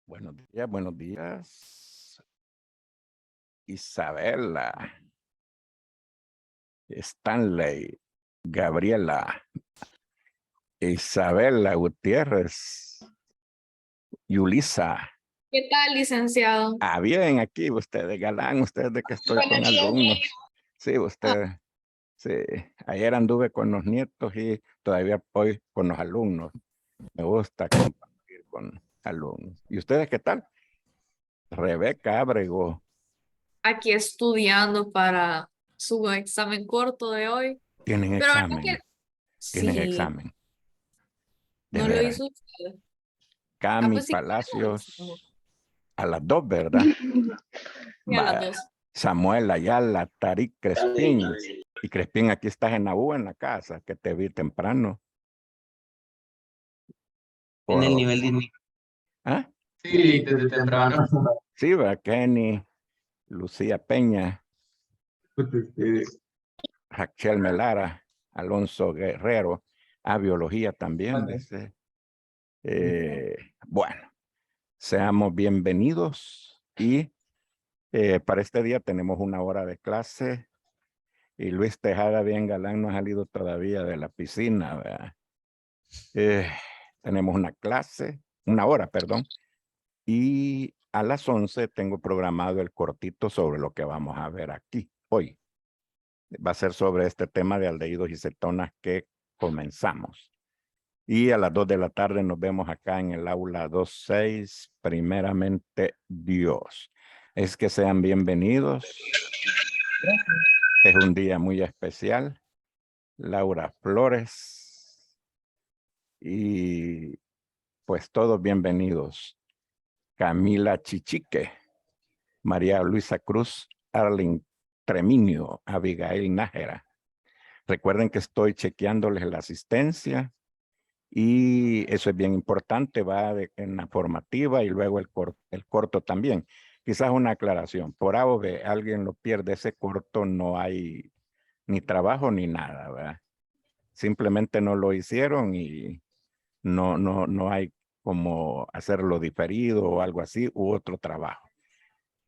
Buenos días, buenos días. Isabela, Stanley, Gabriela, Isabela Gutiérrez, Yulisa. ¿Qué tal, licenciado? Bien, aquí ustedes, galán, ustedes de que estoy con Buenos días. alumnos. Sí, usted, sí. Ayer anduve con los nietos y todavía hoy con los alumnos. Me gusta compartir con alumnos. ¿Y ustedes qué tal? Rebeca Abrego. Aquí estudiando para su examen corto de hoy. Tienen Pero verdad que examen, tienen sí, examen, de no lo veras. hizo usted. Ah, Cami pues sí, lo hizo. Palacios, a las 2, ¿verdad? Sí, a las Va, 2. Samuel Ayala, Tarik Crespín. Y Crespín, aquí estás en la U en la casa, que te vi temprano. En el Wow. nivel de... ¿Ah? Sí, desde temprano. Sí, va, Kenny, Lucía Peña, Rachel Melara, Alonso Guerrero, a biología también, dice. Bueno, seamos bienvenidos y para este día tenemos una hora de clase. Y Luis Tejada, bien galán, no ha salido todavía de la piscina, ¿verdad? Tenemos una hora, perdón. Y a las 11 tengo programado el cortito sobre lo que vamos a ver aquí hoy. Va a ser sobre este tema de aldehídos y cetonas que comenzamos. Y a las 2 de la tarde nos vemos acá en el aula 26, primeramente Dios. Es que sean bienvenidos. Es un día muy especial. Laura Flores y pues todos bienvenidos. Camila Chichique, María Luisa Cruz, Arling Treminio, Abigail Nájera. Recuerden que estoy chequeándoles la asistencia y eso es bien importante, en la formativa y luego el corto también. Quizás una aclaración, por A o B, alguien lo pierde ese corto, no hay ni trabajo ni nada, ¿verdad? Simplemente no lo hicieron y no hay como hacerlo diferido o algo así u otro trabajo.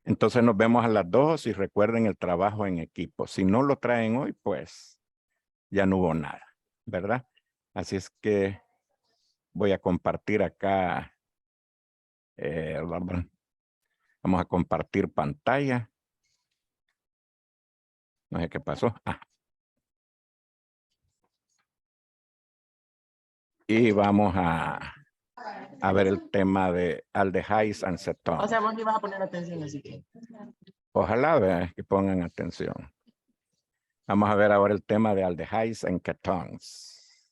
Entonces nos vemos a las 2 y recuerden el trabajo en equipo. Si no lo traen hoy, pues ya no hubo nada, ¿verdad? Así es que voy a compartir acá. Vamos a compartir pantalla. No sé qué pasó. Y vamos a ver el tema de aldehydes and cetones. O sea, vos ni vas a poner atención, así que... Ojalá vean que pongan atención. Vamos a ver ahora el tema de aldehydes and ketones.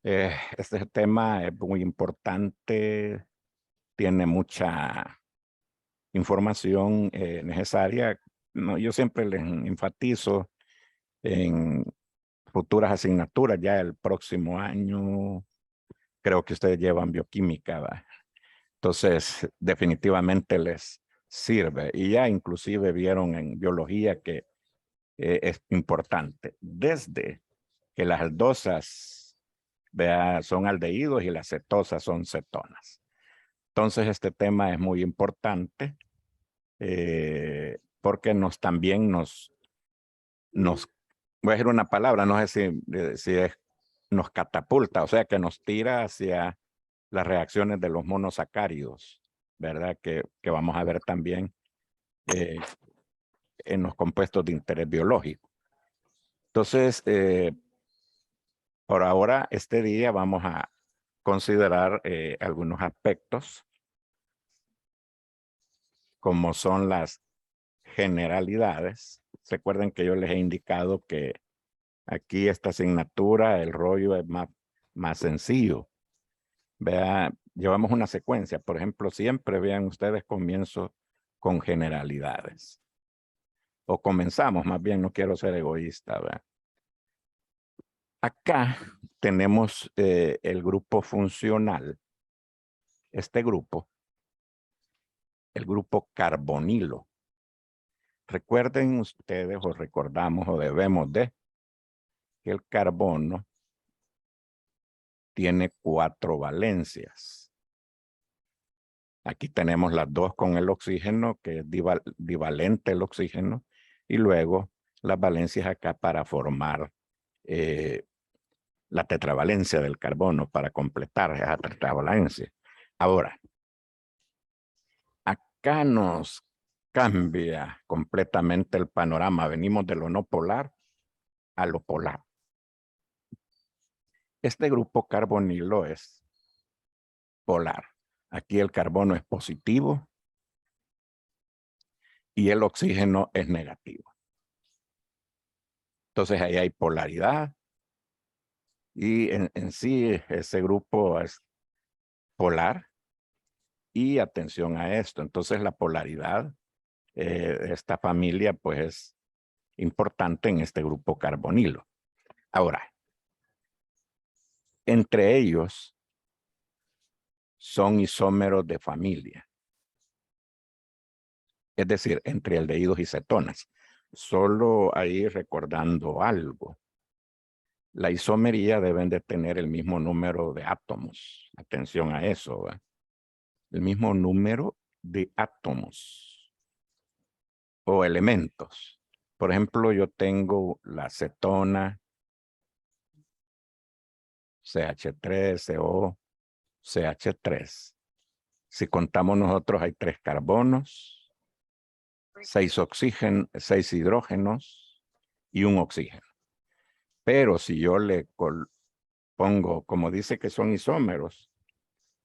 Este tema es muy importante, tiene mucha información necesaria. No, yo siempre les enfatizo en futuras asignaturas, ya el próximo año, creo que ustedes llevan bioquímica, ¿va? Entonces definitivamente les sirve. Y ya inclusive vieron en biología que es importante. Desde que las aldosas son aldehídos y las cetosas son cetonas. Entonces este tema es muy importante porque también nos, voy a decir una palabra, no sé si nos catapulta, o sea que nos tira hacia las reacciones de los monosacáridos, ¿verdad? Que vamos a ver también en los compuestos de interés biológico. Entonces, por ahora, este día vamos a considerar algunos aspectos, como son las generalidades. Recuerden que yo les he indicado que aquí esta asignatura, el rollo es más sencillo. Llevamos una secuencia. Por ejemplo, siempre vean ustedes comienzo con generalidades. O comenzamos, más bien, no quiero ser egoísta, ¿verdad? Acá tenemos el grupo funcional. Este grupo, el grupo carbonilo. Recuerden ustedes, o recordamos, o debemos de, que el carbono tiene 4 valencias. Aquí tenemos las dos con el oxígeno, que es divalente el oxígeno, y luego las valencias acá para formar la tetravalencia del carbono, para completar esa tetravalencia. Ahora, acá nos cambia completamente el panorama. Venimos de lo no polar a lo polar. Este grupo carbonilo es polar. Aquí el carbono es positivo y el oxígeno es negativo. Entonces ahí hay polaridad y en sí ese grupo es polar. Y atención a esto. Entonces la polaridad de esta familia pues es importante en este grupo carbonilo. Ahora, entre ellos son isómeros de familia. Es decir, entre aldehídos y cetonas. Solo ahí recordando algo. La isomería deben de tener el mismo número de átomos. Atención a eso, ¿verdad? El mismo número de átomos o elementos. Por ejemplo, yo tengo la cetona, CH3, CO, CH3. Si contamos nosotros hay 3 carbonos, 6 oxígenos, 6 hidrógenos y un oxígeno. Pero si yo le pongo, como dice que son isómeros,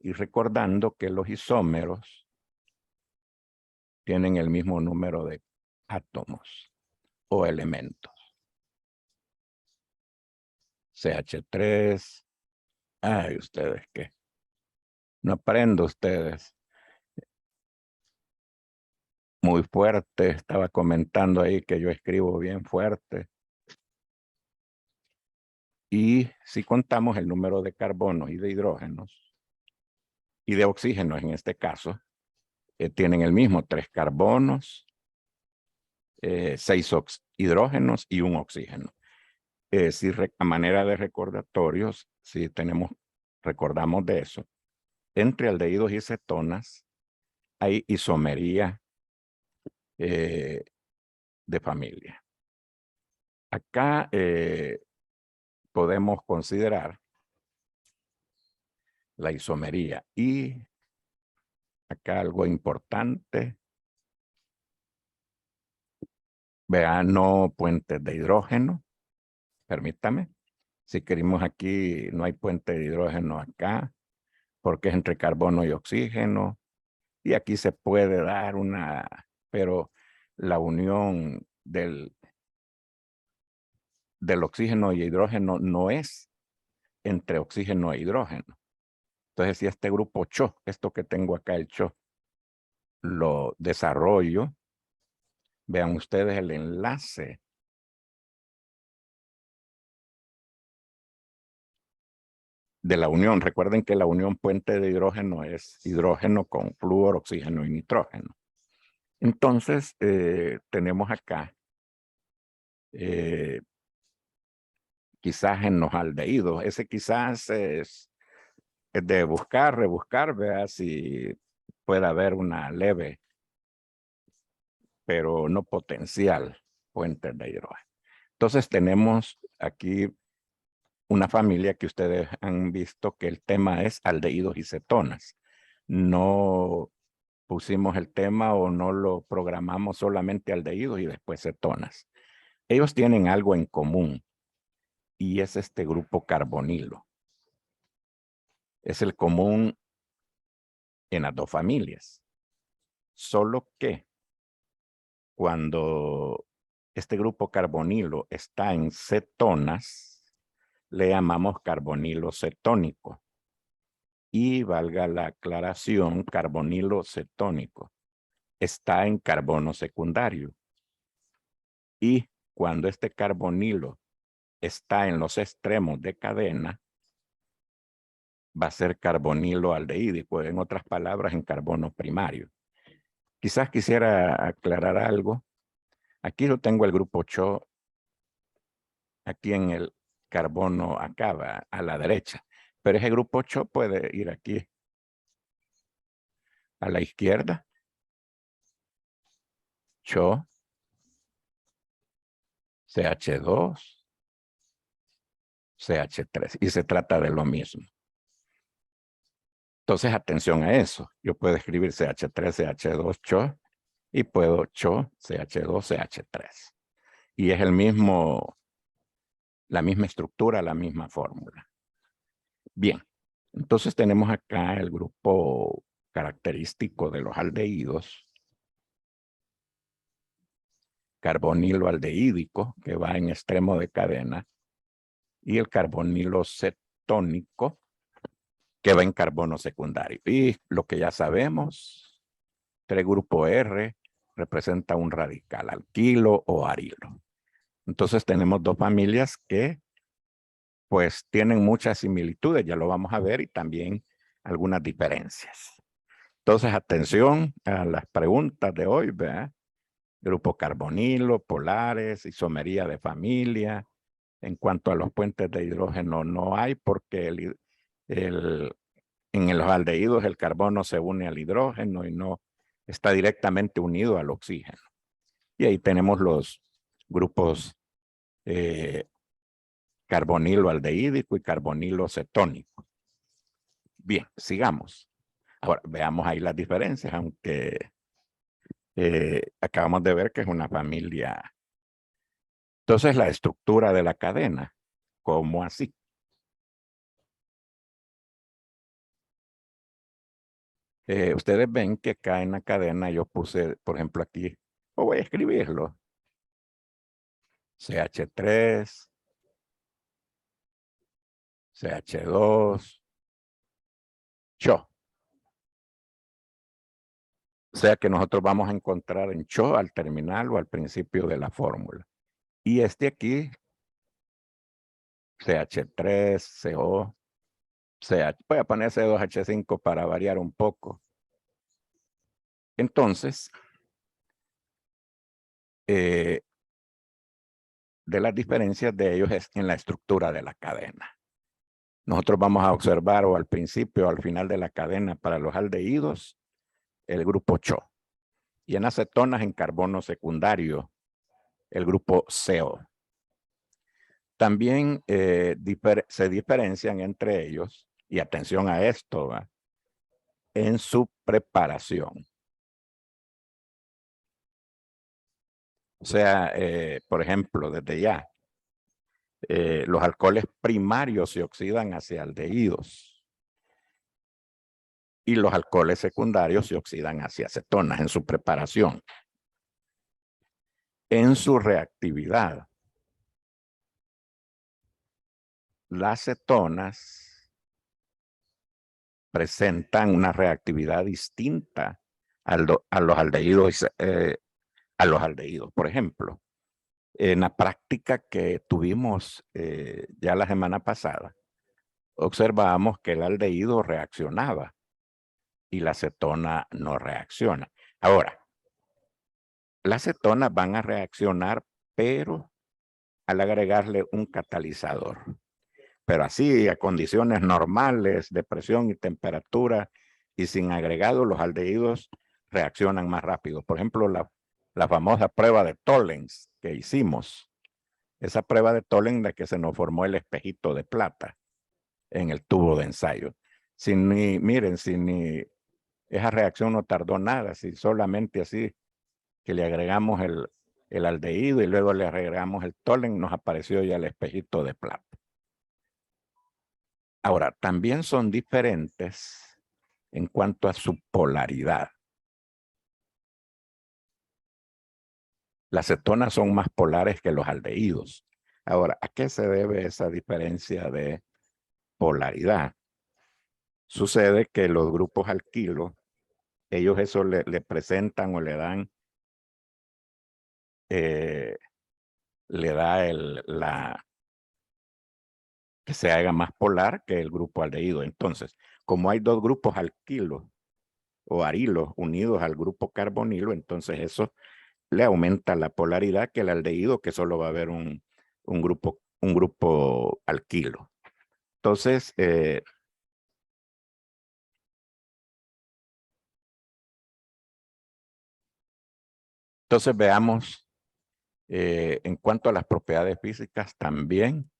y recordando que los isómeros tienen el mismo número de átomos o elementos. CH3. Ay, ustedes qué. No aprendo ustedes. Muy fuerte. Estaba comentando ahí que yo escribo bien fuerte. Y si contamos el número de carbonos y de hidrógenos y de oxígenos en este caso, tienen el mismo 3 carbonos, 6 hidrógenos y un oxígeno. Si a manera de recordatorios, si recordamos de eso, entre aldehídos y cetonas hay isomería de familia. Acá podemos considerar la isomería y acá algo importante. Vean, no puentes de hidrógeno. Permítame. Si queremos aquí, no hay puente de hidrógeno acá, porque es entre carbono y oxígeno. Y aquí se puede dar pero la unión del oxígeno y hidrógeno no es entre oxígeno e hidrógeno. Entonces, si este grupo CHO, esto que tengo acá, el CHO, lo desarrollo, vean ustedes el enlace de la unión. Recuerden que la unión puente de hidrógeno es hidrógeno con flúor, oxígeno y nitrógeno. Entonces, tenemos acá, quizás en los aldehídos, ese quizás es de buscar, rebuscar, vea si puede haber una leve, pero no potencial, puente de hidrógeno. Entonces, tenemos aquí una familia que ustedes han visto que el tema es aldehídos y cetonas. No pusimos el tema o no lo programamos solamente aldehídos y después cetonas. Ellos tienen algo en común y es este grupo carbonilo. Es el común en las dos familias. Solo que cuando este grupo carbonilo está en cetonas, le llamamos carbonilo cetónico. Y valga la aclaración, carbonilo cetónico está en carbono secundario. Y cuando este carbonilo está en los extremos de cadena, va a ser carbonilo aldehídico, en otras palabras, en carbono primario. Quizás quisiera aclarar algo. Aquí yo tengo el grupo CHO, aquí en el carbono acá, a la derecha. Pero ese grupo CHO puede ir aquí. A la izquierda, CHO, CH2, CH3. Y se trata de lo mismo. Entonces, atención a eso. Yo puedo escribir CH3, CH2, CHO, y puedo CHO, CH2, CH3. Y es el mismo, la misma estructura, la misma fórmula. Bien, entonces tenemos acá el grupo característico de los aldehídos. Carbonilo aldehídico, que va en extremo de cadena, y el carbonilo cetónico, que va en carbono secundario. Y lo que ya sabemos, el grupo R representa un radical, alquilo o arilo. Entonces tenemos dos familias que pues tienen muchas similitudes, ya lo vamos a ver, y también algunas diferencias. Entonces, atención a las preguntas de hoy, ¿verdad? Grupo carbonilo, polares, isomería de familia. En cuanto a los puentes de hidrógeno, no hay porque en los aldehídos el carbono se une al hidrógeno y no está directamente unido al oxígeno. Y ahí tenemos los grupos carbonilo aldehídico y carbonilo cetónico. Bien, sigamos. Ahora, veamos ahí las diferencias, aunque acabamos de ver que es una familia. Entonces, la estructura de la cadena, ¿cómo así? Ustedes ven que acá en la cadena yo puse, por ejemplo, aquí, o voy a escribirlo, CH3, CH2, CHO. O sea que nosotros vamos a encontrar en CHO al terminal o al principio de la fórmula. Y este aquí, CH3, CO, voy a poner C2H5 para variar un poco. Entonces, de las diferencias de ellos es en la estructura de la cadena. Nosotros vamos a observar o al principio o al final de la cadena para los aldehídos, el grupo CHO. Y en acetonas en carbono secundario, el grupo CO. También se diferencian entre ellos, y atención a esto, ¿va? En su preparación. O sea, por ejemplo, desde ya, los alcoholes primarios se oxidan hacia aldehídos y los alcoholes secundarios se oxidan hacia acetonas en su preparación. En su reactividad, las cetonas presentan una reactividad distinta a los aldehídos. Por ejemplo, en la práctica que tuvimos ya la semana pasada, observamos que el aldehído reaccionaba y la acetona no reacciona. Ahora, las cetonas van a reaccionar, pero al agregarle un catalizador. Pero así, a condiciones normales de presión y temperatura y sin agregado, los aldehídos reaccionan más rápido. Por ejemplo, la famosa prueba de Tollens que hicimos. Esa prueba de Tollens de que se nos formó el espejito de plata en el tubo de ensayo. Miren, esa reacción no tardó nada, si solamente así que le agregamos el aldehído y luego le agregamos el Tollens, nos apareció ya el espejito de plata. Ahora, también son diferentes en cuanto a su polaridad. Las cetonas son más polares que los aldehídos. Ahora, ¿a qué se debe esa diferencia de polaridad? Sucede que los grupos alquilos, ellos eso le presentan o le dan, que se haga más polar que el grupo aldehído. Entonces, como hay dos grupos alquilos o arilos unidos al grupo carbonilo, entonces eso le aumenta la polaridad que el aldehído, que solo va a haber un grupo alquilo. Entonces, Entonces veamos, en cuanto a las propiedades físicas, también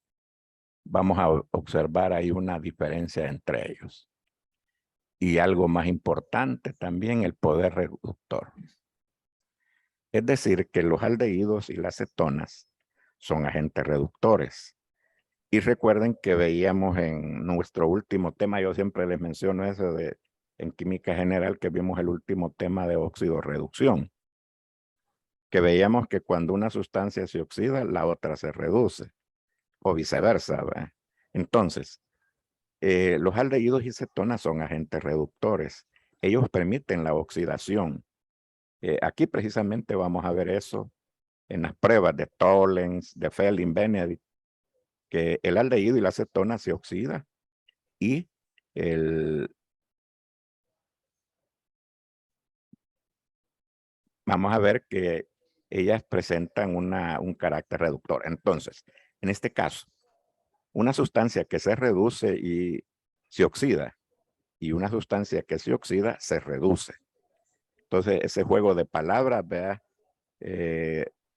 vamos a observar ahí una diferencia entre ellos. Y algo más importante también, el poder reductor. Es decir, que los aldehídos y las cetonas son agentes reductores. Y recuerden que veíamos en nuestro último tema, yo siempre les menciono eso en química general, que vimos el último tema de oxidorreducción. Que veíamos que cuando una sustancia se oxida, la otra se reduce. O viceversa, ¿verdad? Entonces, los aldehídos y cetonas son agentes reductores. Ellos permiten la oxidación. Aquí precisamente vamos a ver eso en las pruebas de Tollens, de Fehling-Benedict, que el aldehído y la cetona se oxida y vamos a ver que ellas presentan un carácter reductor. Entonces, en este caso, una sustancia que se reduce y se oxida y una sustancia que se oxida se reduce. Entonces, ese juego de palabras, vea,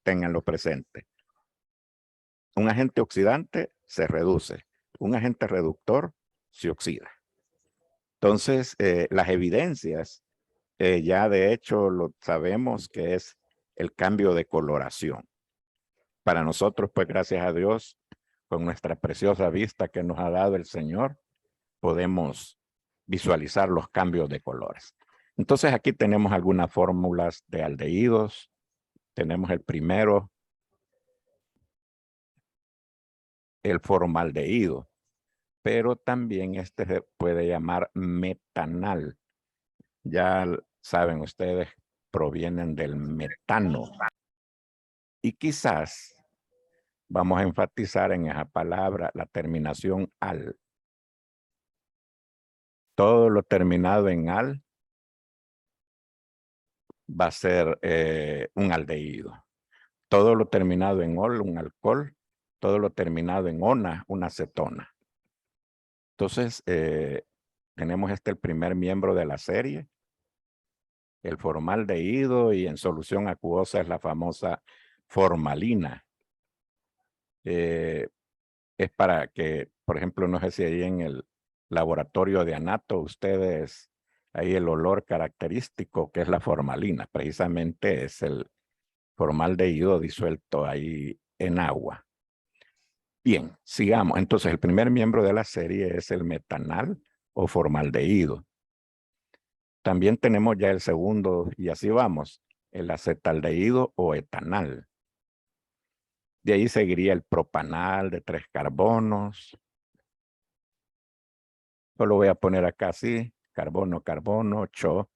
ténganlo presente. Un agente oxidante se reduce. Un agente reductor se oxida. Entonces, las evidencias, ya de hecho lo sabemos que es el cambio de coloración. Para nosotros, pues gracias a Dios, con nuestra preciosa vista que nos ha dado el Señor, podemos visualizar los cambios de colores. Entonces aquí tenemos algunas fórmulas de aldehídos. Tenemos el primero, el formaldehído, pero también este se puede llamar metanal. Ya saben ustedes, provienen del metano. Y quizás vamos a enfatizar en esa palabra la terminación al. Todo lo terminado en al va a ser un aldehído. Todo lo terminado en ol, un alcohol. Todo lo terminado en ona, una cetona. Entonces, tenemos el primer miembro de la serie, el formaldehído, y en solución acuosa es la famosa formalina. Es para que, por ejemplo, no sé si ahí en el laboratorio de Anato, ustedes, ahí el olor característico que es la formalina, precisamente es el formaldehído disuelto ahí en agua. Bien, sigamos. Entonces, el primer miembro de la serie es el metanal o formaldehído. También tenemos ya el segundo, y así vamos, el acetaldehído o etanal. De ahí seguiría el propanal de 3 carbonos. Yo lo voy a poner acá así, carbono, carbono, CHO.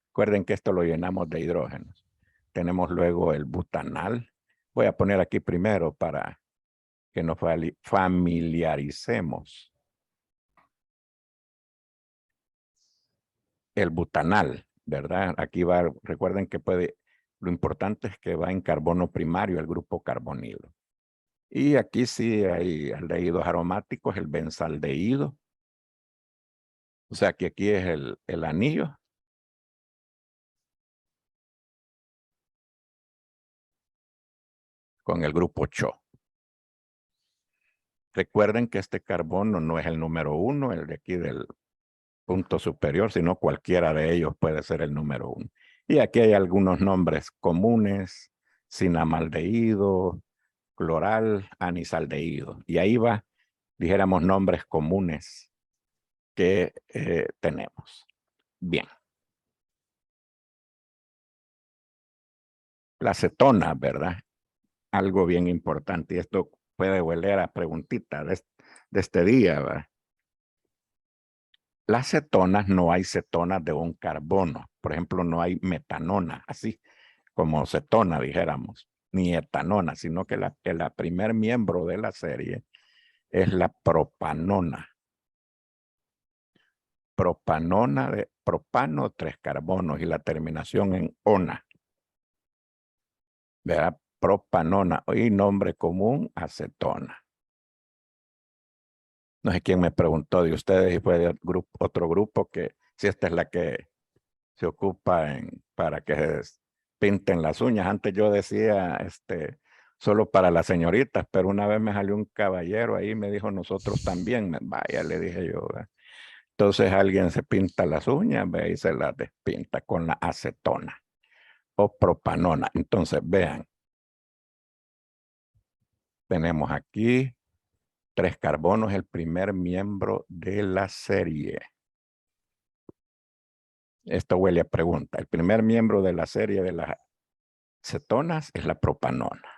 Recuerden que esto lo llenamos de hidrógenos. Tenemos luego el butanal. Voy a poner aquí primero para que nos familiaricemos. El butanal, ¿verdad? Aquí va, recuerden que lo importante es que va en carbono primario, el grupo carbonilo. Y aquí sí hay aldehídos aromáticos, el benzaldehído. O sea que aquí es el anillo. Con el grupo CHO. Recuerden que este carbono no es el número 1, el de aquí del punto superior, sino cualquiera de ellos puede ser el número 1. Y aquí hay algunos nombres comunes: cinamaldehído, cloral, anisaldehído. Y ahí va, dijéramos, nombres comunes que tenemos. Bien. La cetona, ¿verdad? Algo bien importante. Y esto puede hueler a preguntita de este día, ¿verdad? Las cetonas, no hay cetonas de un carbono. Por ejemplo, no hay metanona, así como cetona, dijéramos, ni etanona, sino que la primer miembro de la serie es la propanona. Propanona de propano, 3 carbonos, y la terminación en ona. ¿Verdad? Propanona, y nombre común, acetona. No sé quién me preguntó de ustedes y fue de otro grupo que si esta es la que se ocupa para que pinten las uñas. Antes yo decía, solo para las señoritas, pero una vez me salió un caballero ahí y me dijo, nosotros también. Vaya, le dije yo. ¿Verdad? Entonces alguien se pinta las uñas, ve, y se las despinta con la acetona o propanona. Entonces, vean, tenemos aquí 3 carbonos, el primer miembro de la serie. Esto huele a pregunta. El primer miembro de la serie de las cetonas es la propanona.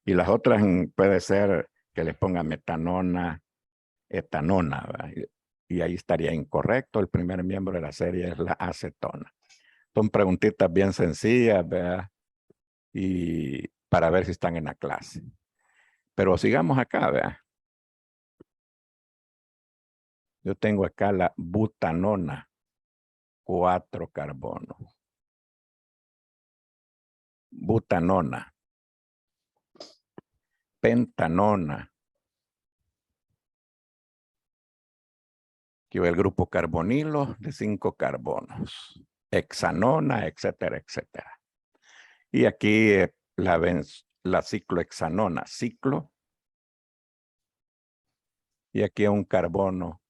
Y las otras puede ser que les ponga metanona, etanona, ¿verdad? Y ahí estaría incorrecto. El primer miembro de la serie es la acetona. Son preguntitas bien sencillas, ¿verdad? Y para ver si están en la clase. Pero sigamos acá, ¿verdad? Yo tengo acá la butanona, 4 carbonos. Butanona, pentanona. Aquí va el grupo carbonilo de 5 carbonos. Hexanona, etcétera, etcétera. Y aquí la ciclohexanona, ciclo. Y aquí un carbono,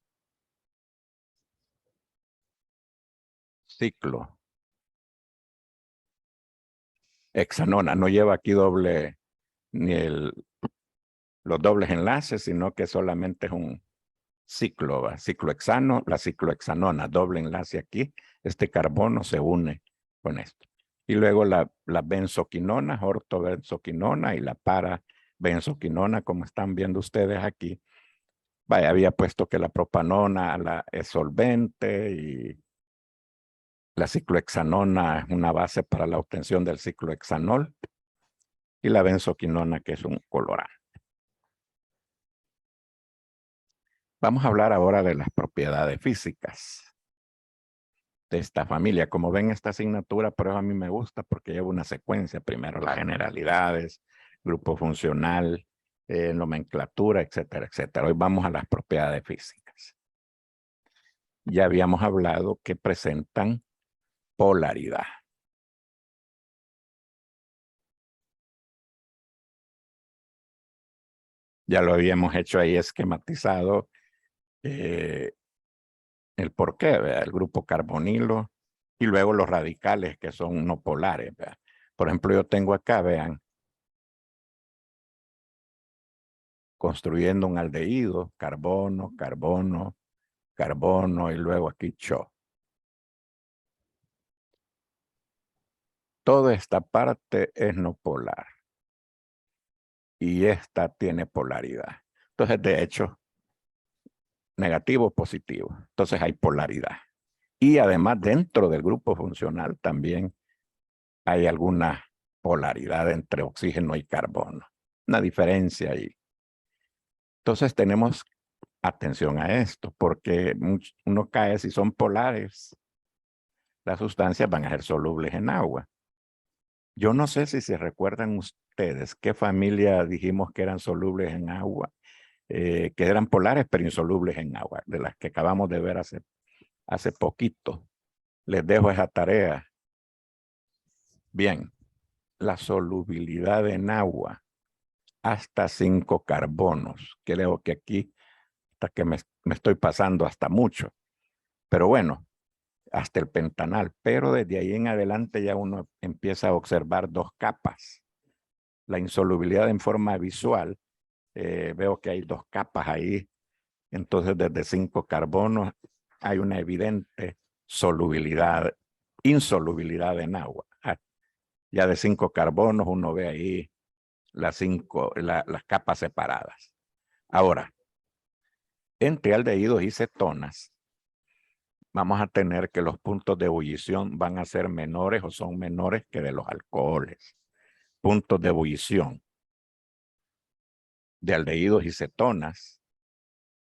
ciclo. Hexanona, no lleva aquí doble, ni los dobles enlaces, sino que solamente es un ciclo, ¿va? Ciclohexano, la ciclohexanona, doble enlace aquí. Este carbono se une con esto. Y luego la benzoquinona, ortobenzoquinona y la parabenzoquinona, como están viendo ustedes aquí. Vaya, había puesto que la propanona es solvente y la ciclohexanona es una base para la obtención del ciclohexanol y la benzoquinona que es un colorante. Vamos a hablar ahora de las propiedades físicas de esta familia. Como ven, esta asignatura, pero a mí me gusta porque lleva una secuencia. Primero las generalidades, grupo funcional, nomenclatura, etcétera, etcétera. Hoy vamos a las propiedades físicas. Ya habíamos hablado que presentan polaridad. Ya lo habíamos hecho ahí esquematizado el porqué, ¿verdad? El grupo carbonilo y luego los radicales que son no polares, ¿verdad? Por ejemplo, yo tengo acá, vean, construyendo un aldehído, carbono, carbono, carbono y luego aquí CHO. Toda esta parte es no polar y esta tiene polaridad. Entonces, de hecho, negativo, positivo. Entonces hay polaridad. Y además dentro del grupo funcional también hay alguna polaridad entre oxígeno y carbono. Una diferencia ahí. Entonces tenemos atención a esto, porque uno cae si son polares. Las sustancias van a ser solubles en agua. Yo no sé si se recuerdan ustedes qué familia dijimos que eran solubles en agua, que eran polares pero insolubles en agua, de las que acabamos de ver hace poquito. Les dejo esa tarea. Bien, la solubilidad en agua hasta 5 carbonos. Creo que aquí hasta que me estoy pasando hasta mucho. Pero bueno, hasta el pentanal. Pero desde ahí en adelante ya uno empieza a observar 2 capas. La insolubilidad en forma visual, veo que hay 2 capas ahí. Entonces desde 5 carbonos hay una evidente solubilidad, insolubilidad en agua. Ya de 5 carbonos uno ve ahí las capas separadas. Ahora, entre aldehídos y cetonas, vamos a tener que los puntos de ebullición van a ser menores o son menores que de los alcoholes. Puntos de ebullición de aldehídos y cetonas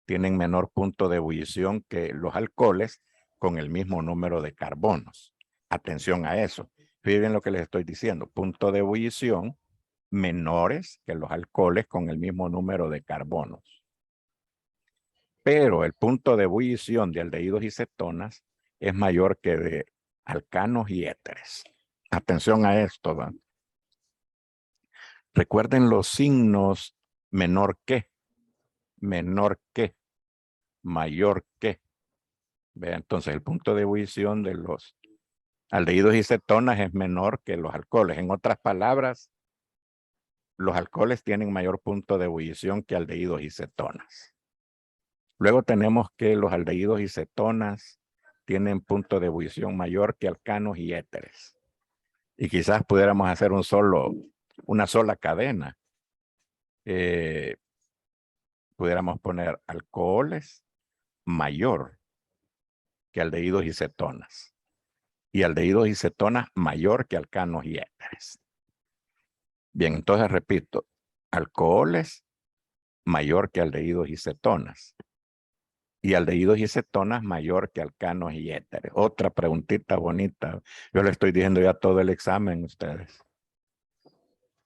tienen menor punto de ebullición que los alcoholes con el mismo número de carbonos. Atención a eso. Fíjense lo que les estoy diciendo. Punto de ebullición menores que los alcoholes con el mismo número de carbonos. Pero el punto de ebullición de aldehídos y cetonas es mayor que de alcanos y éteres. atención a esto, ¿va? Recuerden los signos menor que, mayor que. ¿Ve? Entonces, el punto de ebullición de los aldehídos y cetonas es menor que los alcoholes. En otras palabras, los alcoholes tienen mayor punto de ebullición que aldehídos y cetonas. Luego tenemos que los aldehídos y cetonas tienen punto de ebullición mayor que alcanos y éteres. Y quizás pudiéramos hacer una sola cadena. Pudiéramos poner alcoholes mayor que aldehídos y cetonas. Y aldehídos y cetonas mayor que alcanos y éteres. Bien, entonces repito, alcoholes mayor que aldehídos y cetonas. Y aldehídos y cetonas mayor que alcanos y éteres. Otra preguntita bonita. Yo le estoy diciendo ya todo el examen a ustedes.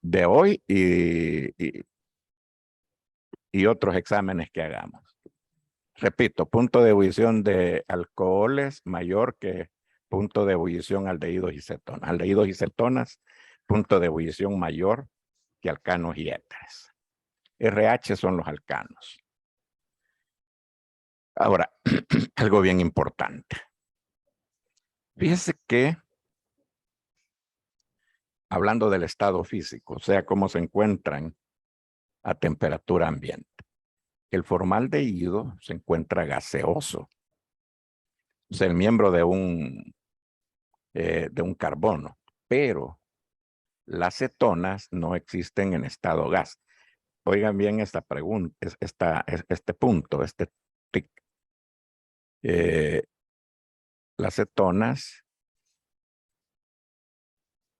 De hoy y otros exámenes que hagamos. Repito, punto de ebullición de alcoholes mayor que punto de ebullición aldehídos y cetonas. Aldehídos y cetonas, punto de ebullición mayor que alcanos y éteres. RH son los alcanos. Ahora, algo bien importante. Fíjese que, hablando del estado físico, o sea, cómo se encuentran a temperatura ambiente. El formaldehído se encuentra gaseoso. O sea, el miembro de un carbono, pero las cetonas no existen en estado gas. Oigan bien esta pregunta, este punto, este tic. Las cetonas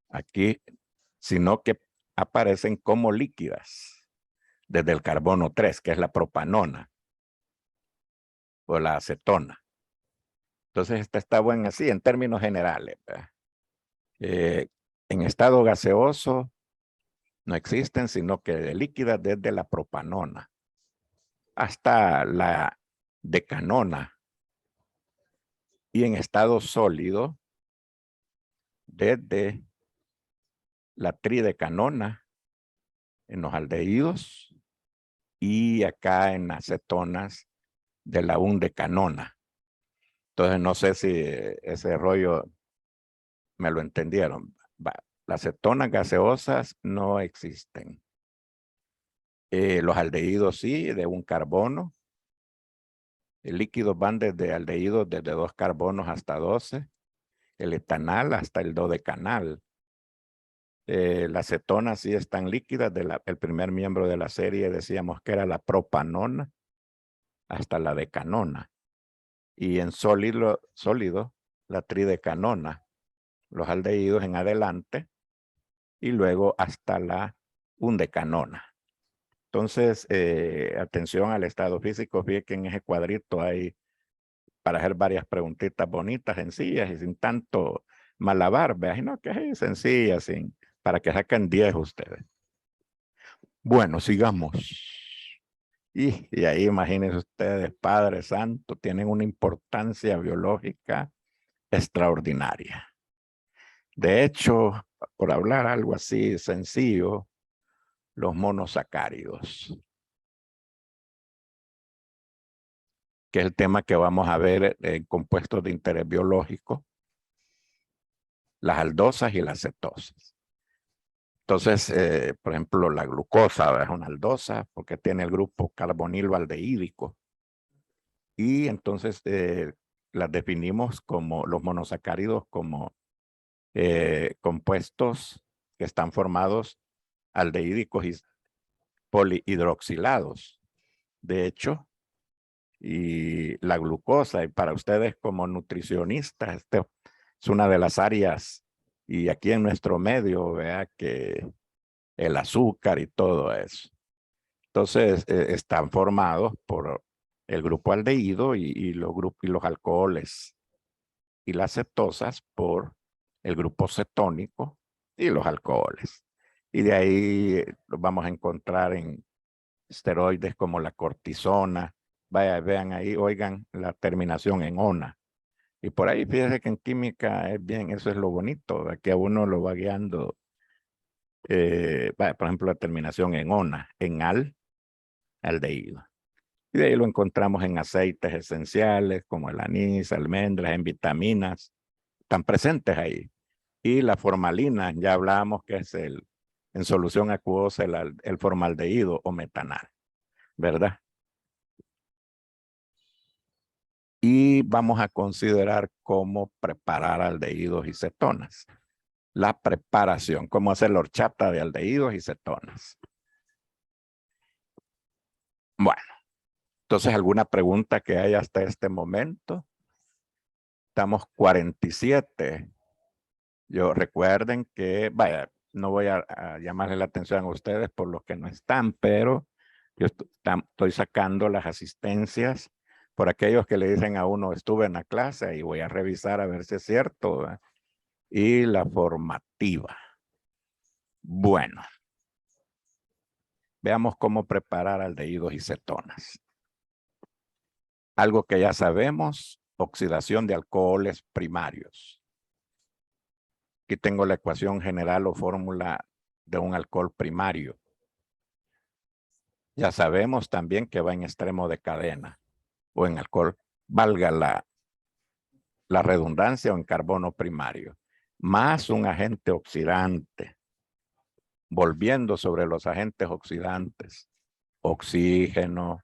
aquí, sino que aparecen como líquidas desde el carbono 3, que es la propanona o la acetona. Entonces, esta está buena así en términos generales. En estado gaseoso no existen, sino que de líquidas desde la propanona hasta la decanona. Y en estado sólido, desde la tridecanona en los aldehídos y acá en las cetonas de la undecanona. Entonces no sé si ese rollo me lo entendieron. Las cetonas gaseosas no existen. Los aldehídos sí, de un carbono. Líquidos van desde aldehídos desde 2 carbonos hasta 12. El etanal hasta el dodecanal. Las cetonas sí están líquidas. El primer miembro de la serie decíamos que era la propanona hasta la decanona. Y en sólido la tridecanona. Los aldehídos en adelante y luego hasta la undecanona. Entonces, atención al estado físico. Fíjense que en ese cuadrito hay para hacer varias preguntitas bonitas, sencillas y sin tanto malabar, ¿veas? No, que es sencilla, para que saquen 10 ustedes. Bueno, sigamos. Y ahí imagínense ustedes, Padre Santo, tienen una importancia biológica extraordinaria. De hecho, por hablar algo así sencillo, los monosacáridos, que es el tema que vamos a ver en compuestos de interés biológico, las aldosas y las cetosas. Entonces, por ejemplo, la glucosa es una aldosa porque tiene el grupo carbonilo aldehídico. Y entonces las definimos como los monosacáridos como compuestos que están formados aldehídicos y polihidroxilados. De hecho, y la glucosa, y para ustedes como nutricionistas, este es una de las áreas, y aquí en nuestro medio, vea que el azúcar y todo eso. Entonces, están formados por el grupo aldehído y los alcoholes y las cetosas por el grupo cetónico y los alcoholes. Y de ahí los vamos a encontrar en esteroides como la cortisona. Vaya, vean ahí, oigan la terminación en ona. Y por ahí, fíjese que en química es bien, eso es lo bonito, ¿verdad? Que a uno lo va guiando, por ejemplo, la terminación en ona, en aldehído. Y de ahí lo encontramos en aceites esenciales como el anís, almendras, en vitaminas, están presentes ahí. Y la formalina, ya hablábamos que es en solución acuosa, el formaldehído o metanal, ¿verdad? Y vamos a considerar cómo preparar aldehídos y cetonas. La preparación, cómo hacer la horchata de aldehídos y cetonas. Bueno, entonces, ¿alguna pregunta que haya hasta este momento? Estamos 47. Yo recuerden que, vaya, no voy a llamarle la atención a ustedes por los que no están, pero yo estoy sacando las asistencias por aquellos que le dicen a uno, estuve en la clase y voy a revisar a ver si es cierto, ¿verdad? Y la formativa. Bueno, veamos cómo preparar aldehídos y cetonas. Algo que ya sabemos, oxidación de alcoholes primarios. Aquí tengo la ecuación general o fórmula de un alcohol primario. Ya sabemos también que va en extremo de cadena o en alcohol, valga la redundancia, o en carbono primario, más un agente oxidante. Volviendo sobre los agentes oxidantes, oxígeno.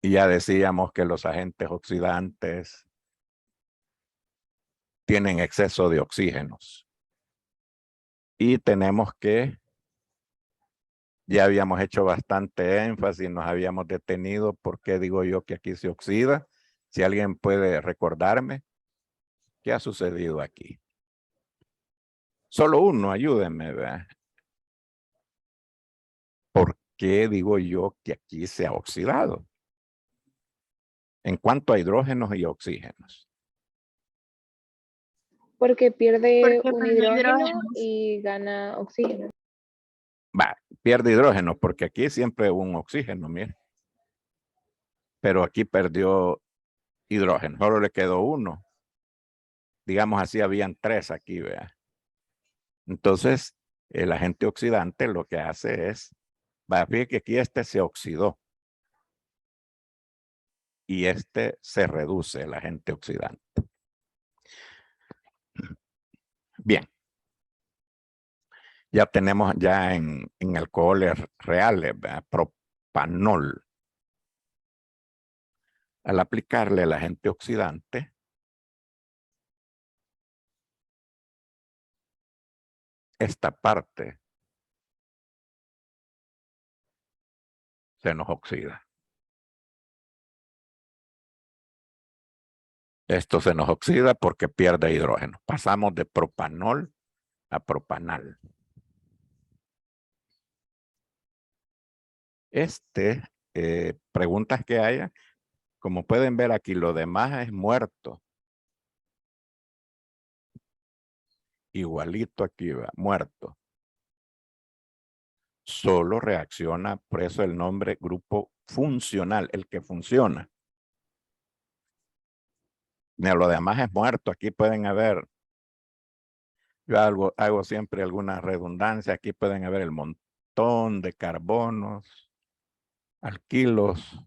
Y ya decíamos que los agentes oxidantes tienen exceso de oxígenos. Y tenemos que, ya habíamos hecho bastante énfasis, nos habíamos detenido. ¿Por qué digo yo que aquí se oxida? Si alguien puede recordarme, ¿qué ha sucedido aquí? Solo uno, ayúdenme, ¿verdad? ¿Por qué digo yo que aquí se ha oxidado? En cuanto a hidrógenos y oxígenos. Porque pierde Porque un pierde hidrógeno hidrógenos. y gana oxígeno. Va, pierde hidrógeno, porque aquí siempre hubo un oxígeno, mire. Pero aquí perdió hidrógeno, solo le quedó uno. Digamos así, habían tres aquí, vea. Entonces, el agente oxidante lo que hace es, fíjate que aquí este se oxidó. Y este se reduce, el agente oxidante. Bien. Ya tenemos ya en alcoholes reales, ¿verdad? Propanol. Al aplicarle el agente oxidante, esta parte se nos oxida. Esto se nos oxida porque pierde hidrógeno. Pasamos de propanol a propanal. Preguntas que haya, como pueden ver aquí, lo demás es muerto. Igualito aquí, va, muerto. Solo reacciona, por eso el nombre grupo funcional, el que funciona. Lo demás es muerto. Aquí pueden haber, yo hago siempre alguna redundancia. Aquí pueden haber el montón de carbonos, alquilos,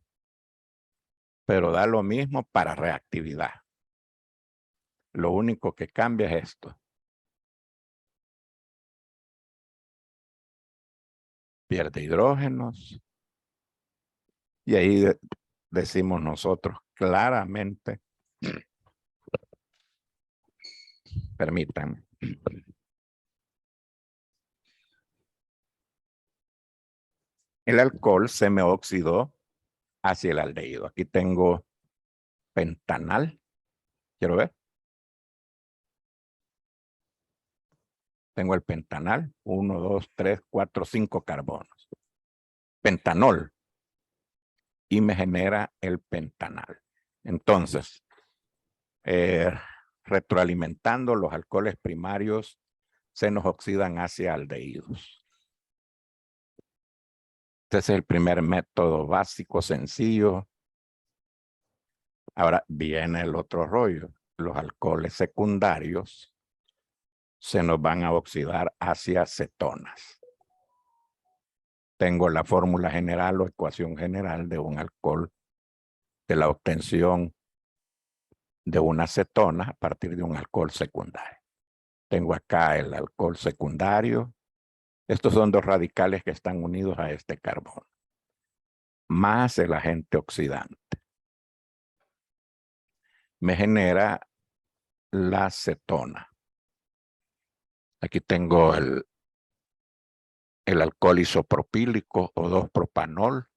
pero da lo mismo para reactividad. Lo único que cambia es esto. Pierde hidrógenos. Y ahí decimos nosotros claramente, permítanme. El alcohol se me oxidó hacia el aldehído. Aquí tengo pentanal. ¿Quiero ver? Tengo el pentanal. 1, 2, 3, 4, 5 carbonos. Pentanol. Y me genera el pentanal. Entonces, retroalimentando los alcoholes primarios, se nos oxidan hacia aldehídos. Este es el primer método básico, sencillo. Ahora viene el otro rollo. Los alcoholes secundarios se nos van a oxidar hacia cetonas. Tengo la fórmula general o ecuación general de un alcohol, de la obtención de una cetona a partir de un alcohol secundario. Tengo acá el alcohol secundario. Estos son dos radicales que están unidos a este carbono, más el agente oxidante. Me genera la cetona. Aquí tengo el alcohol isopropílico o 2-propanol,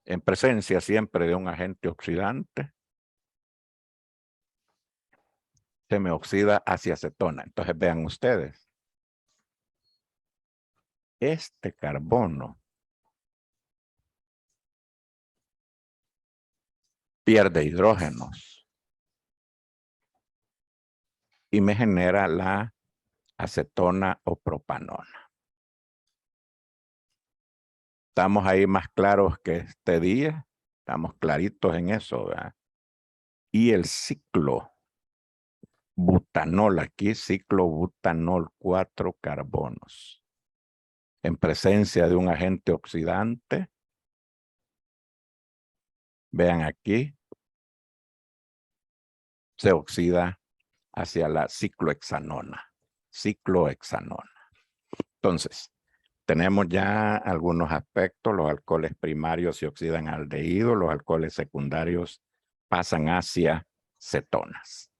en presencia siempre de un agente oxidante. Se me oxida hacia cetona. Entonces vean ustedes. Este carbono pierde hidrógenos y me genera la acetona o propanona. Estamos ahí más claros que este día. Estamos claritos en eso, ¿verdad? Y el ciclo butanol, aquí ciclo butanol, 4 carbonos. En presencia de un agente oxidante. Vean aquí. Se oxida hacia la ciclohexanona. Ciclohexanona. Entonces, tenemos ya algunos aspectos. Los alcoholes primarios se oxidan al aldehído. Los alcoholes secundarios pasan hacia cetonas.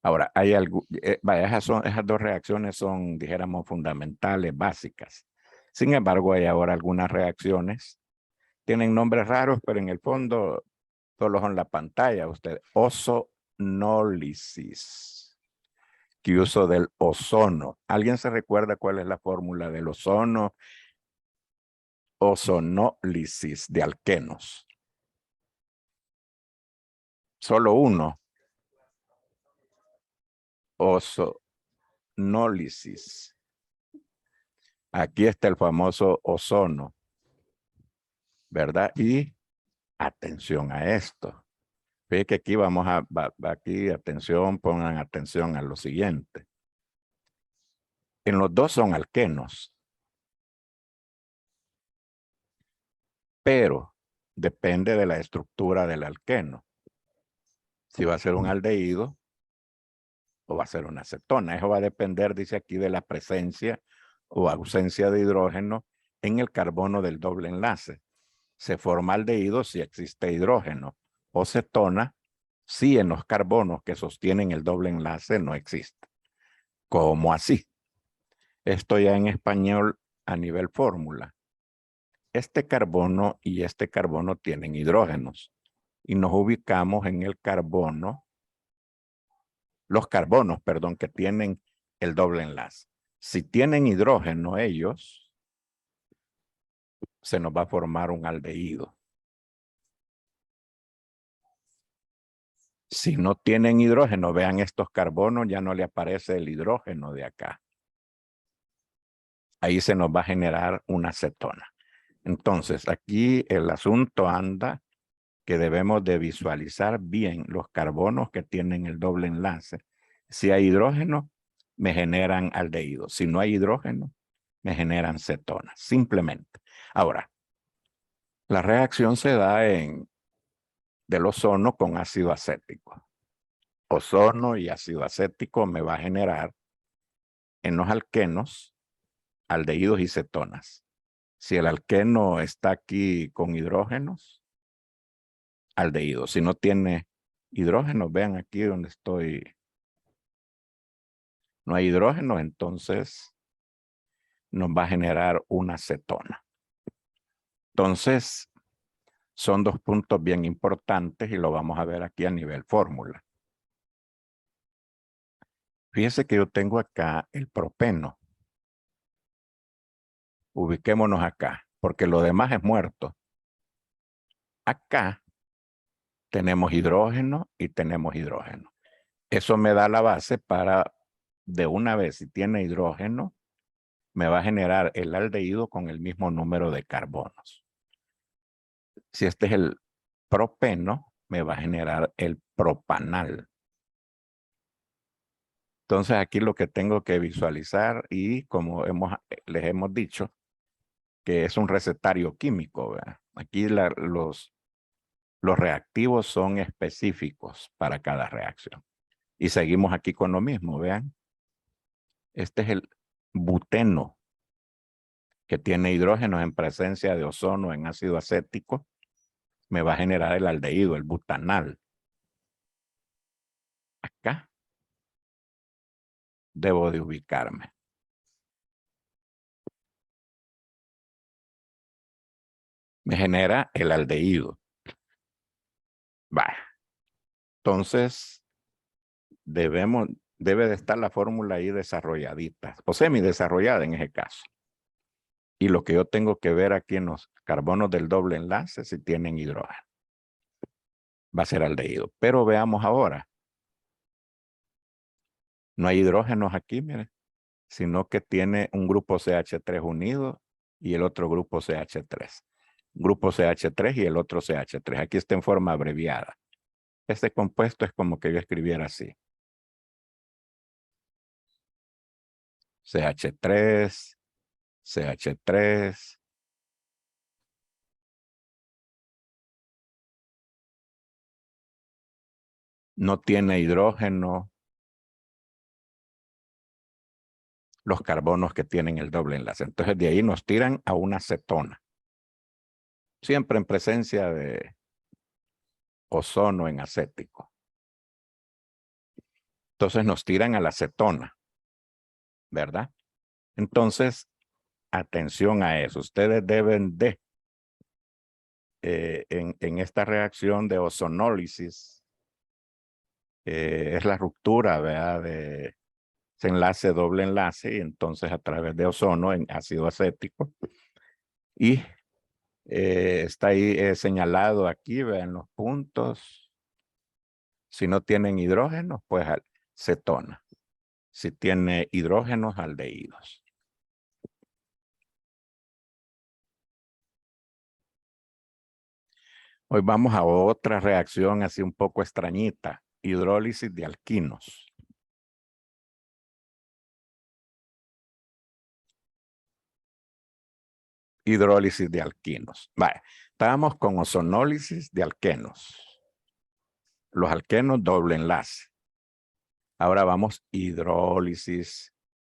Ahora, hay algo, esas dos reacciones son, dijéramos, fundamentales, básicas. Sin embargo, hay ahora algunas reacciones. Tienen nombres raros, pero en el fondo solo son la pantalla. Usted, ozonólisis. Que uso del ozono. ¿Alguien se recuerda cuál es la fórmula del ozono? Ozonólisis de alquenos. Solo uno. Ozonólisis. Aquí está el famoso ozono, ¿verdad? Y atención a esto. Fíjense que aquí vamos a, aquí atención, pongan atención a lo siguiente. En los dos son alquenos. Pero depende de la estructura del alqueno. Si va a ser un aldehído o va a ser una cetona. Eso va a depender, dice aquí, de la presencia o ausencia de hidrógeno en el carbono del doble enlace. Se forma aldehído si existe hidrógeno, o cetona si en los carbonos que sostienen el doble enlace no existe. ¿Cómo así? Esto ya en español a nivel fórmula. Este carbono y este carbono tienen hidrógenos y nos ubicamos en el carbono, los carbonos, perdón, que tienen el doble enlace. Si tienen hidrógeno ellos, se nos va a formar un aldehído. Si no tienen hidrógeno, vean estos carbonos, ya no le aparece el hidrógeno de acá. Ahí se nos va a generar una cetona. Entonces, aquí el asunto anda que debemos de visualizar bien los carbonos que tienen el doble enlace. Si hay hidrógeno, me generan aldehídos. Si no hay hidrógeno, me generan cetonas, simplemente. Ahora, la reacción se da del ozono con ácido acético. Ozono y ácido acético me va a generar en los alquenos aldehídos y cetonas. Si el alqueno está aquí con hidrógenos, aldehído. Si no tiene hidrógeno, vean aquí donde estoy. No hay hidrógeno, entonces nos va a generar una cetona. Entonces, son dos puntos bien importantes y lo vamos a ver aquí a nivel fórmula. Fíjense que yo tengo acá el propeno. Ubiquémonos acá, porque lo demás es muerto. Acá tenemos hidrógeno y tenemos hidrógeno. Eso me da la base para, de una vez, si tiene hidrógeno, me va a generar el aldehído con el mismo número de carbonos. Si este es el propeno, me va a generar el propanal. Entonces aquí lo que tengo que visualizar y como les hemos dicho, que es un recetario químico, ¿verdad? Aquí los reactivos son específicos para cada reacción. Y seguimos aquí con lo mismo, vean. Este es el buteno, que tiene hidrógenos en presencia de ozono en ácido acético. Me va a generar el aldehído, el butanal. Acá debo de ubicarme. Me genera el aldehído. Vaya. Entonces, debe de estar la fórmula ahí desarrolladita, o semi-desarrollada en ese caso. Y lo que yo tengo que ver aquí en los carbonos del doble enlace, si tienen hidrógeno. Va a ser aldehído. Pero veamos ahora. No hay hidrógenos aquí, miren, sino que tiene un grupo CH3 unido y el otro grupo CH3. Grupo CH3 y el otro CH3. Aquí está en forma abreviada. Este compuesto es como que yo escribiera así. CH3, CH3. No tiene hidrógeno. Los carbonos que tienen el doble enlace. Entonces de ahí nos tiran a una cetona. Siempre en presencia de ozono en acético. Entonces nos tiran a la cetona, ¿verdad? Entonces, atención a eso. Ustedes deben de, en esta reacción de ozonólisis, es la ruptura, ¿verdad? De ese enlace, doble enlace, y entonces a través de ozono en ácido acético. Y está ahí señalado aquí, vean los puntos. Si no tienen hidrógenos, pues cetona. Si tiene hidrógenos, aldehídos. Hoy vamos a otra reacción así un poco extrañita. Hidrólisis de alquinos. Hidrólisis de alquinos. Vale. Estábamos con ozonólisis de alquenos. Los alquenos doble enlace. Ahora vamos hidrólisis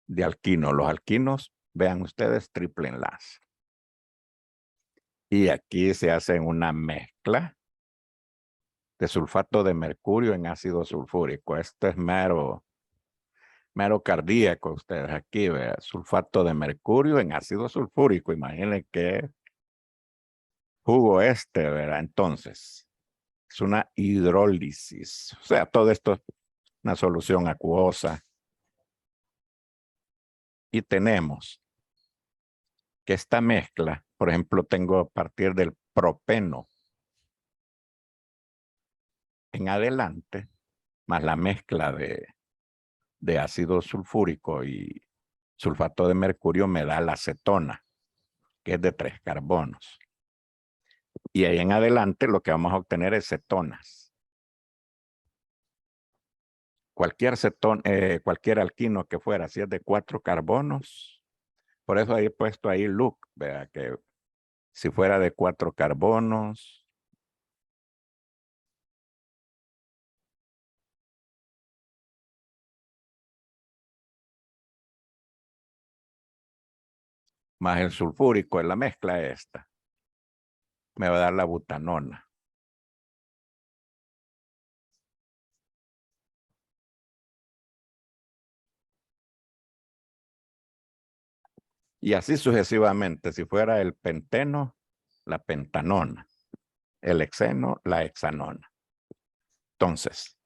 de alquinos. Los alquinos, vean ustedes, triple enlace. Y aquí se hace una mezcla de sulfato de mercurio en ácido sulfúrico. Esto es mero cardíaco. Ustedes aquí, vean, sulfato de mercurio en ácido sulfúrico. Imaginen qué jugo ¿verdad? Entonces, es una hidrólisis. O sea, todo esto es una solución acuosa. Y tenemos que esta mezcla, por ejemplo, tengo a partir del propeno en adelante, más la mezcla de ácido sulfúrico y sulfato de mercurio me da la acetona, que es de 3 carbonos. Y ahí en adelante lo que vamos a obtener es cetonas. Cualquier alquino que fuera, si es de 4 carbonos, por eso he puesto ahí look, vea que si fuera de 4 carbonos, más el sulfúrico en la mezcla esta, me va a dar la butanona. Y así sucesivamente, si fuera el penteno, la pentanona, el hexeno, la hexanona. Entonces,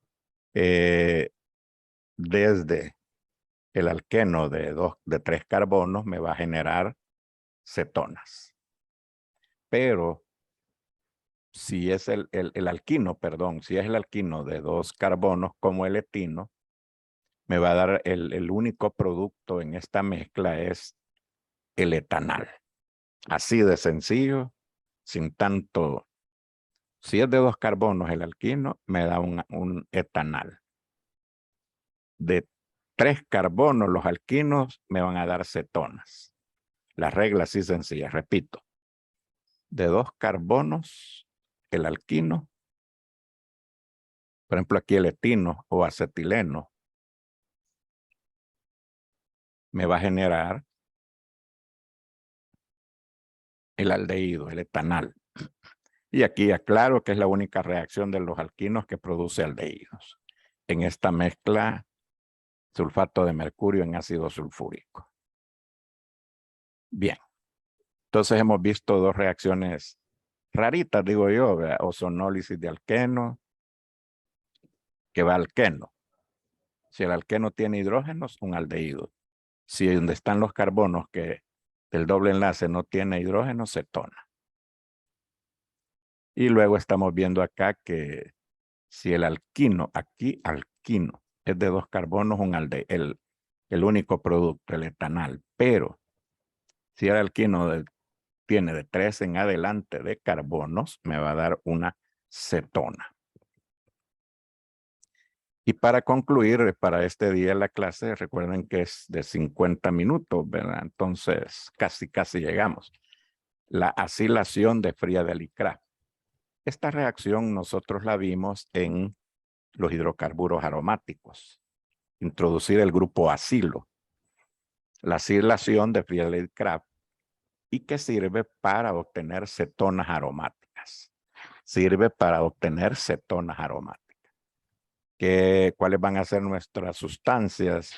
desde el alqueno de 3 carbonos me va a generar cetonas. Pero si es el alquino, perdón, si es el alquino de 2 carbonos como el etino, me va a dar el único producto en esta mezcla es el etanal. Así de sencillo sin tanto. Si es de 2 carbonos el alquino, me da un etanal. De 3 carbonos los alquinos me van a dar cetonas. La regla así sencilla, repito. De 2 carbonos el alquino, por ejemplo aquí el etino o acetileno, me va a generar el aldehído, el etanal. Y aquí aclaro que es la única reacción de los alquinos que produce aldehídos. En esta mezcla, sulfato de mercurio en ácido sulfúrico. Bien. Entonces hemos visto 2 reacciones raritas, digo yo, ¿verdad? Ozonólisis de alqueno, que va a alqueno. Si el alqueno tiene hidrógenos, un aldehído. Si donde están los carbonos que el doble enlace no tiene hidrógeno, cetona. Y luego estamos viendo acá que si el alquino, aquí alquino, es de 2 carbonos, el único producto, el etanal. Pero si el alquino tiene de 3 en adelante de carbonos, me va a dar una cetona. Y para concluir, para este día la clase, recuerden que es de 50 minutos, ¿verdad? Entonces, casi llegamos. La acilación de Friedel-Crafts. Esta reacción nosotros la vimos en los hidrocarburos aromáticos. Introducir el grupo acilo. La acilación de Friedel-Crafts y que sirve para obtener cetonas aromáticas. Sirve para obtener cetonas aromáticas. ¿Cuáles van a ser nuestras sustancias?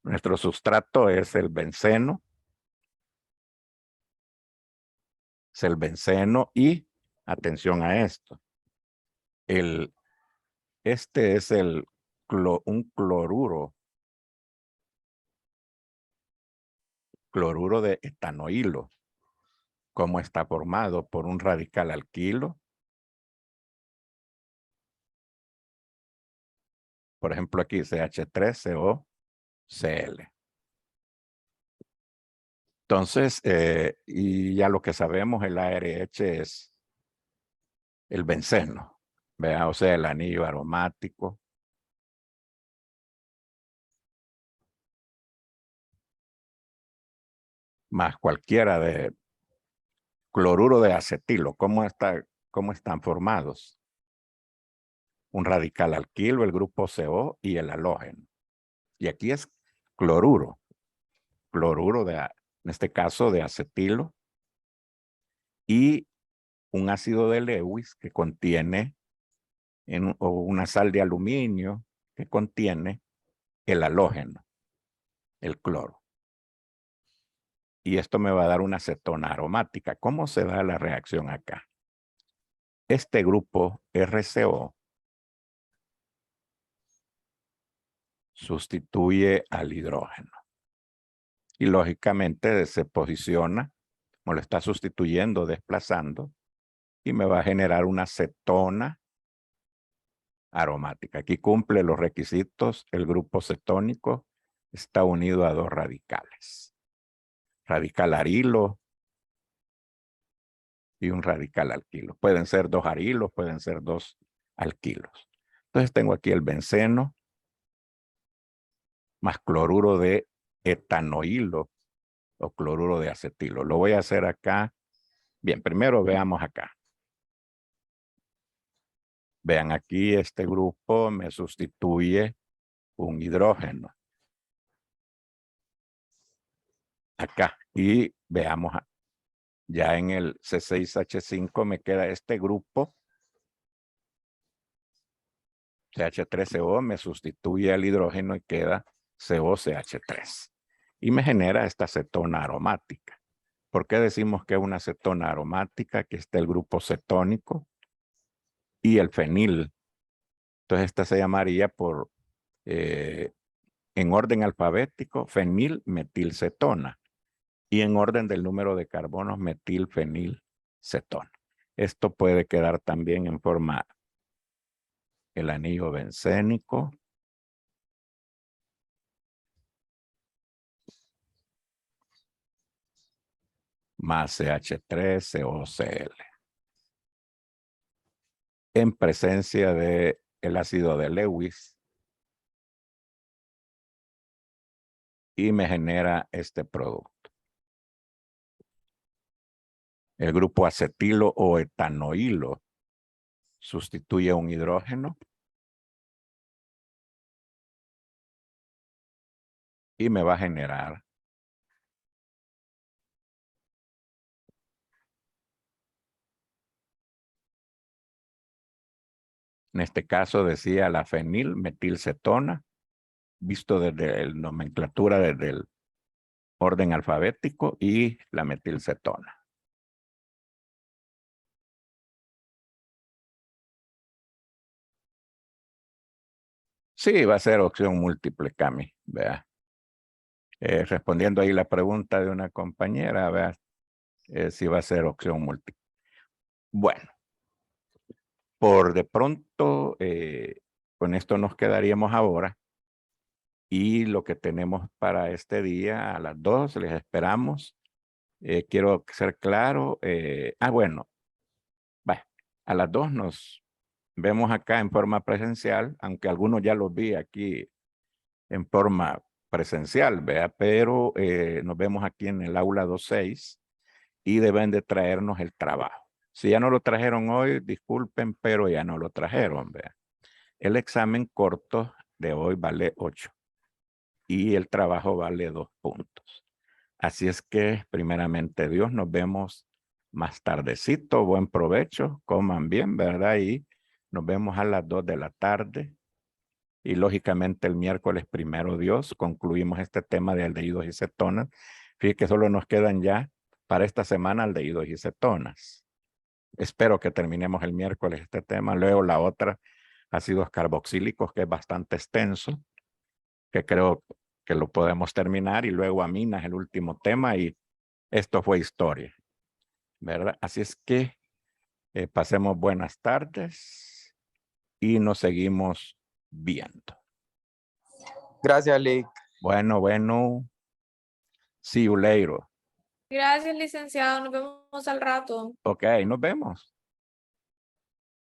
Nuestro sustrato es el benceno. Es el benceno y, atención a esto, este es un cloruro de etanoilo. ¿Cómo está formado? Por un radical alquilo. Por ejemplo, aquí CH3COCl. Entonces, y ya lo que sabemos, el ARH es el benceno, ¿vea? O sea, el anillo aromático. Más cualquiera de cloruro de acetilo. ¿Cómo están formados? Un radical alquilo, el grupo CO y el halógeno. Y aquí es cloruro en este caso de acetilo, y un ácido de Lewis que contiene, o una sal de aluminio que contiene el halógeno, el cloro. Y esto me va a dar una cetona aromática. ¿Cómo se da la reacción acá? Este grupo RCO sustituye al hidrógeno. Y lógicamente se posiciona, o lo está sustituyendo, desplazando, y me va a generar una cetona aromática. Aquí cumple los requisitos. El grupo cetónico está unido a 2 radicales. Radical arilo y un radical alquilo. Pueden ser 2 arilos, pueden ser 2 alquilos. Entonces tengo aquí el benceno más cloruro de etanoilo o cloruro de acetilo. Lo voy a hacer acá. Bien, primero veamos acá. Vean aquí, este grupo me sustituye un hidrógeno. Acá. Y veamos, ya en el C6H5 me queda este grupo. CH3CO me sustituye al hidrógeno y queda COCH3. Y me genera esta cetona aromática. ¿Por qué decimos que es una cetona aromática? Aquí está el grupo cetónico y el fenil. Entonces esta se llamaría en orden alfabético, fenilmetilcetona. Y en orden del número de carbonos, metilfenilcetona. Esto puede quedar también en forma el anillo bencénico. Más CH3COCl. en presencia de el ácido de Lewis y me genera este producto. El grupo acetilo o etanoilo sustituye un hidrógeno y me va a generar en este caso decía la fenilmetilcetona, visto desde la nomenclatura, desde el orden alfabético, y la metilcetona. Sí, va a ser opción múltiple, Cami, vea. Respondiendo ahí la pregunta de una compañera, vea, si va a ser opción múltiple. Bueno, por de pronto, con esto nos quedaríamos ahora. Y lo que tenemos para este día a las 2, les esperamos. Quiero ser claro. Bueno, a las 2 nos vemos acá en forma presencial, aunque algunos ya los vi aquí en forma presencial, ¿vea? Pero nos vemos aquí en el aula 26 y deben de traernos el trabajo. Si ya no lo trajeron hoy, disculpen, pero ya no lo trajeron, ¿vea? El examen corto de hoy vale 8 y el trabajo vale 2 puntos. Así es que, primeramente Dios, nos vemos más tardecito. Buen provecho, coman bien, ¿verdad? Y nos vemos a las 2 de la tarde. Y lógicamente el miércoles primero Dios concluimos este tema de aldehídos y cetonas. Fíjense que solo nos quedan ya para esta semana aldehídos y cetonas. Espero que terminemos el miércoles este tema. Luego la otra, ácidos carboxílicos, que es bastante extenso, que creo que lo podemos terminar. Y luego aminas, el último tema, y esto fue historia, ¿verdad? Así es que pasemos buenas tardes y nos seguimos viendo. Gracias, Lick. Bueno. See you later. Gracias, licenciado. Nos vemos al rato. Ok, nos vemos.